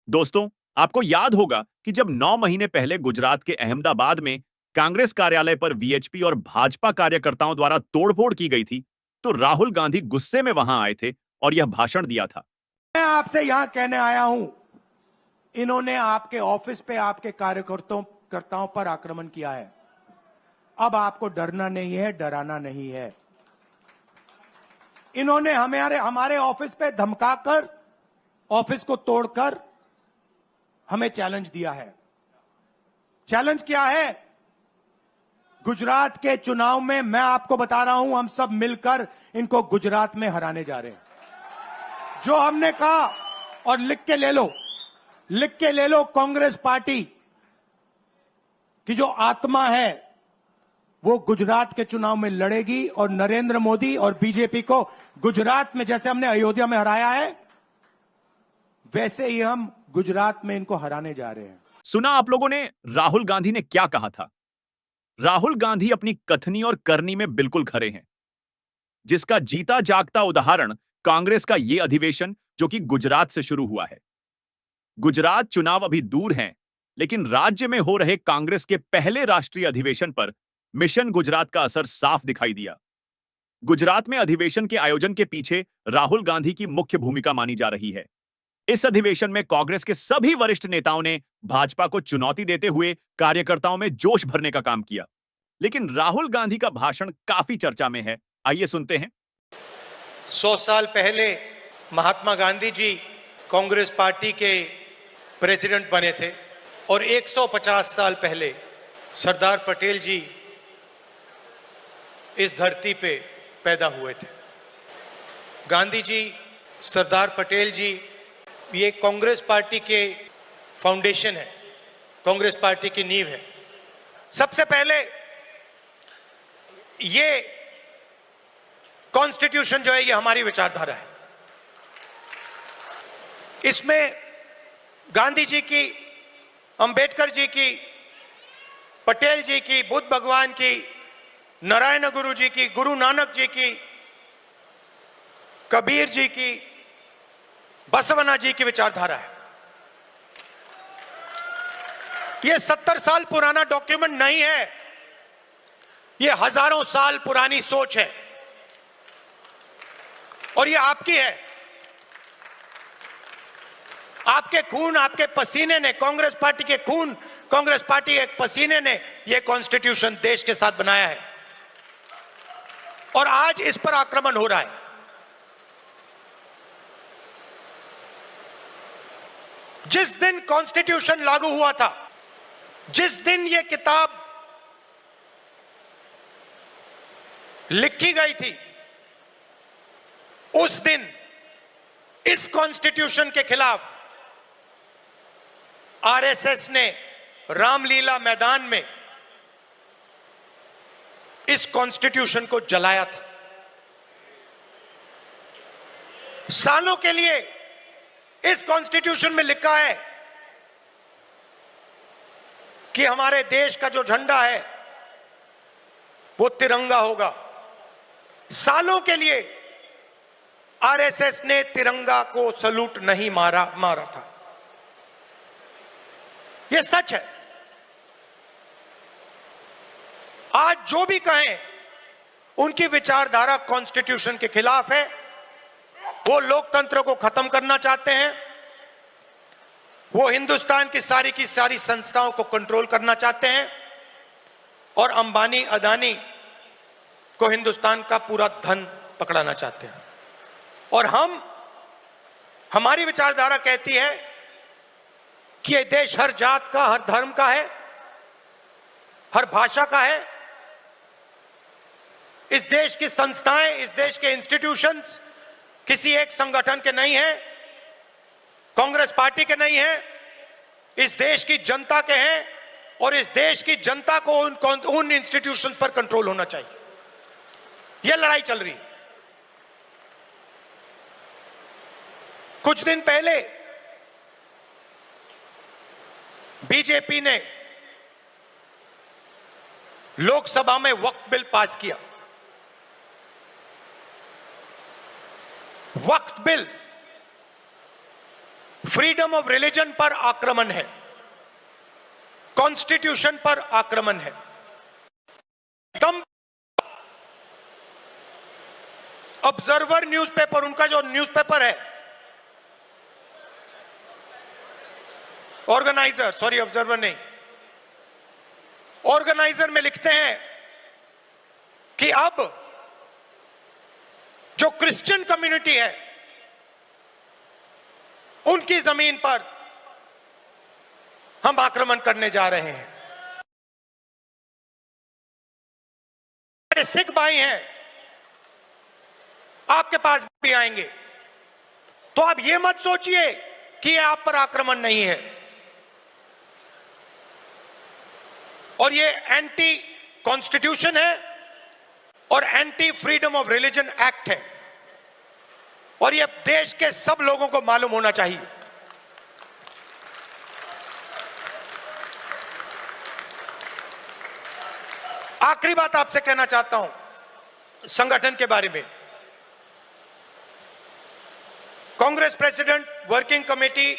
दोस्तों, आपको याद होगा कि जब 9 महीने पहले गुजरात के अहमदाबाद में कांग्रेस कार्यालय पर वीएचपी और भाजपा कार्यकर्ताओं द्वारा तोड़फोड़ की गई थी, तो राहुल गांधी गुस्से में वहां आए थे और यह भाषण दिया था। मैं आपसे यहां कहने आया हूं, इन्होंने आपके ऑफिस पे आपके कार्यकर्ताओं पर आक्रमण किया है। अब आपको डरना नहीं है, डराना नहीं है। इन्होंने हमारे ऑफिस पे धमकाकर, ऑफिस को तोड़कर हमें चैलेंज दिया है। चैलेंज क्या है? गुजरात के चुनाव में मैं आपको बता रहा हूं, हम सब मिलकर इनको गुजरात में हराने जा रहे हैं। जो हमने कहा, और लिख के ले लो, कांग्रेस पार्टी की जो आत्मा है वो गुजरात के चुनाव में लड़ेगी और नरेंद्र मोदी और बीजेपी को गुजरात में, जैसे हमने अयोध्या में हराया है, वैसे ही हम गुजरात में इनको हराने जा रहे हैं। सुना आप लोगों ने राहुल गांधी ने क्या कहा था? राहुल गांधी अपनी कथनी और करनी में बिल्कुल खरे हैं, जिसका जीता जागता उदाहरण कांग्रेस का यह अधिवेशन जो कि गुजरात से शुरू हुआ है। गुजरात चुनाव अभी दूर हैं, लेकिन राज्य में हो रहे कांग्रेस के पहले राष्ट्रीय अधिवेशन पर मिशन गुजरात का असर साफ दिखाई दिया। गुजरात में अधिवेशन के आयोजन के पीछे राहुल गांधी की मुख्य भूमिका मानी जा रही है। इस अधिवेशन में कांग्रेस के सभी वरिष्ठ नेताओं ने भाजपा को चुनौती देते हुए कार्यकर्ताओं में जोश भरने का काम किया। लेकिन राहुल गांधी का भाषण काफी चर्चा में है। आइए सुनते हैं। 100 साल पहले महात्मा गांधी जी कांग्रेस पार्टी के प्रेसिडेंट बने थे और 150 साल पहले सरदार पटेल जी इस धरती पे पैदा हुए थे। गांधी जी, सरदार पटेल जी, ये कांग्रेस पार्टी के फाउंडेशन है, कांग्रेस पार्टी की नींव है। सबसे पहले ये कॉन्स्टिट्यूशन जो है ये हमारी विचारधारा है। इसमें गांधी जी की, अंबेडकर जी की, पटेल जी की, बुद्ध भगवान की, नारायण गुरु जी की, गुरु नानक जी की, कबीर जी की, बसवना जी की विचारधारा है। यह 70 साल पुराना डॉक्यूमेंट नहीं है, यह हजारों साल पुरानी सोच है और यह आपकी है। आपके खून, आपके पसीने ने, कांग्रेस पार्टी के खून, कांग्रेस पार्टी के पसीने ने यह कॉन्स्टिट्यूशन देश के साथ बनाया है और आज इस पर आक्रमण हो रहा है। जिस दिन कॉन्स्टिट्यूशन लागू हुआ था, जिस दिन यह किताब लिखी गई थी, उस दिन इस कॉन्स्टिट्यूशन के खिलाफ आरएसएस ने रामलीला मैदान में इस कॉन्स्टिट्यूशन को जलाया था। सालों के लिए इस कॉन्स्टिट्यूशन में लिखा है कि हमारे देश का जो झंडा है वो तिरंगा होगा। सालों के लिए आरएसएस ने तिरंगा को सलूट नहीं मारा था। यह सच है। आज जो भी कहें, उनकी विचारधारा कॉन्स्टिट्यूशन के खिलाफ है। वो लोकतंत्र को खत्म करना चाहते हैं, वो हिंदुस्तान की सारी संस्थाओं को कंट्रोल करना चाहते हैं और अंबानी अदानी को हिंदुस्तान का पूरा धन पकड़ाना चाहते हैं। और हमारी विचारधारा कहती है कि यह देश हर जात का, हर धर्म का है, हर भाषा का है। इस देश की संस्थाएं, इस देश के इंस्टीट्यूशंस किसी एक संगठन के नहीं हैं, कांग्रेस पार्टी के नहीं हैं, इस देश की जनता के हैं और इस देश की जनता को उन इंस्टीट्यूशन पर कंट्रोल होना चाहिए। यह लड़ाई चल रही है। कुछ दिन पहले बीजेपी ने लोकसभा में वक्फ बिल पास किया। वक्फ बिल फ्रीडम ऑफ रिलीजन पर आक्रमण है, कॉन्स्टिट्यूशन पर आक्रमण है। दम ऑब्जर्वर न्यूज़पेपर, उनका जो न्यूज़पेपर है, ऑर्गेनाइजर, सॉरी ऑब्जर्वर नहीं, ऑर्गेनाइजर में लिखते हैं कि अब जो क्रिश्चियन कम्युनिटी है उनकी जमीन पर हम आक्रमण करने जा रहे हैं। हमारे सिख भाई हैं, आपके पास भी आएंगे, तो आप ये मत सोचिए कि ये आप पर आक्रमण नहीं है। और ये एंटी कॉन्स्टिट्यूशन है और anti freedom of religion act है, और ये देश के सब लोगों को मालूम होना चाहिए। आखिरी बात आपसे कहना चाहता हूं संगठन के बारे में। कांग्रेस प्रेसिडेंट, वर्किंग कमेटी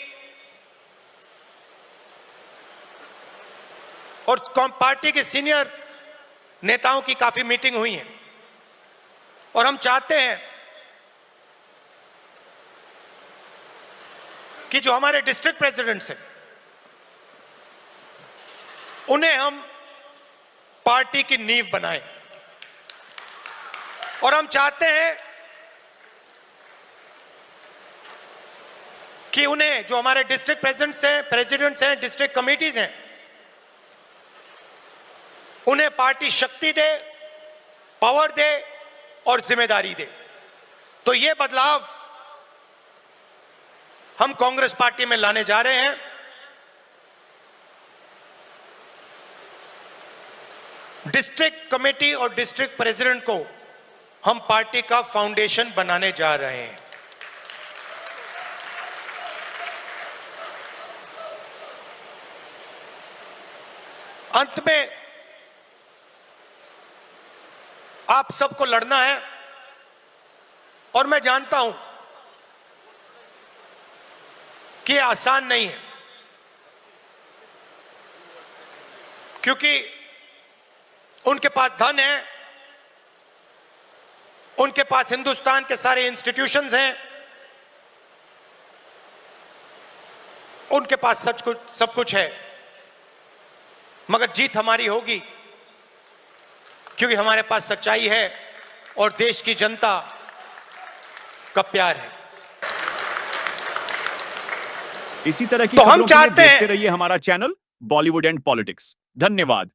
और पार्टी के सीनियर नेताओं की काफी मीटिंग हुई है, और हम चाहते हैं कि जो हमारे डिस्ट्रिक्ट प्रेसिडेंट्स हैं उन्हें हम पार्टी की नींव बनाएं, और हम चाहते हैं कि उन्हें, जो हमारे डिस्ट्रिक्ट प्रेसिडेंट्स हैं, डिस्ट्रिक्ट कमेटीज हैं, उन्हें पार्टी शक्ति दे, पावर दे और जिम्मेदारी दे। तो ये बदलाव हम कांग्रेस पार्टी में लाने जा रहे हैं। डिस्ट्रिक्ट कमेटी और डिस्ट्रिक्ट प्रेसिडेंट को हम पार्टी का फाउंडेशन बनाने जा रहे हैं। अंत में आप सबको लड़ना है, और मैं जानता हूं कि ये आसान नहीं है, क्योंकि उनके पास धन है, उनके पास हिंदुस्तान के सारे इंस्टीट्यूशंस हैं, उनके पास सब कुछ है, मगर जीत हमारी होगी क्योंकि हमारे पास सच्चाई है और देश की जनता का प्यार है। इसी तरह की तो हम खबरों के लिए चाहते हैं देखते रहिए हमारा चैनल बॉलीवुड एंड पॉलिटिक्स। धन्यवाद।